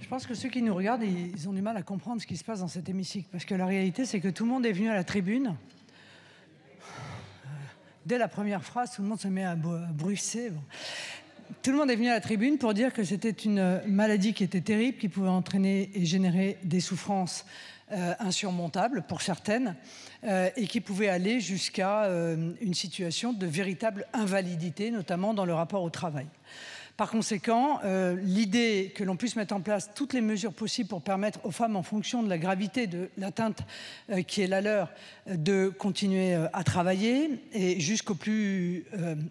pense que ceux qui nous regardent, ils ont du mal à comprendre ce qui se passe dans cet hémicycle. Parce que la réalité, c'est que tout le monde est venu à la tribune. Dès la première phrase, tout le monde se met à bruisser. Bon. Tout le monde est venu à la tribune pour dire que c'était une maladie qui était terrible, qui pouvait entraîner et générer des souffrances insurmontables pour certaines, et qui pouvait aller jusqu'à une situation de véritable invalidité, notamment dans le rapport au travail. Par conséquent, l'idée que l'on puisse mettre en place toutes les mesures possibles pour permettre aux femmes, en fonction de la gravité de l'atteinte qui est la leur, de continuer à travailler, et jusqu'au plus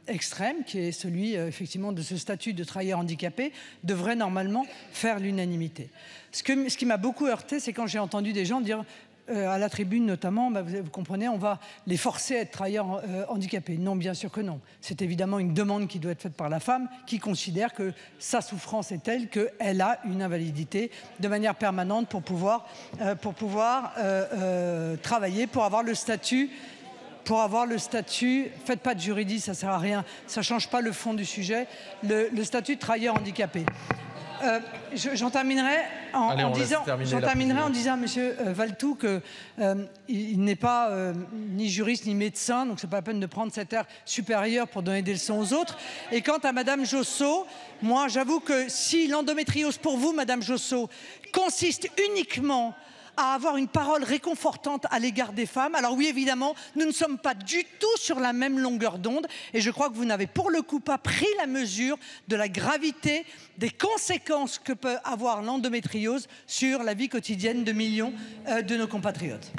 extrême, qui est celui effectivement de ce statut de travailleur handicapé, devrait normalement faire l'unanimité. Ce qui m'a beaucoup heurté, c'est quand j'ai entendu des gens dire à la tribune notamment, vous comprenez, on va les forcer à être travailleurs handicapés. Non, bien sûr que non. C'est évidemment une demande qui doit être faite par la femme qui considère que sa souffrance est telle qu'elle a une invalidité de manière permanente pour pouvoir travailler, pour avoir le statut. Faites pas de juridisme, ça sert à rien, ça change pas le fond du sujet, le statut de travailleur handicapé. J'en terminerai en disant à M. Valletoux qu'il n'est pas ni juriste ni médecin, donc c'est pas la peine de prendre cet air supérieur pour donner des leçons aux autres. Et quant à Mme Josso, moi j'avoue que si l'endométriose pour vous, Mme Josso, consiste uniquement à avoir une parole réconfortante à l'égard des femmes, alors oui, évidemment, nous ne sommes pas du tout sur la même longueur d'onde, et je crois que vous n'avez pour le coup pas pris la mesure de la gravité des conséquences que peut avoir l'endométriose sur la vie quotidienne de millions de nos compatriotes.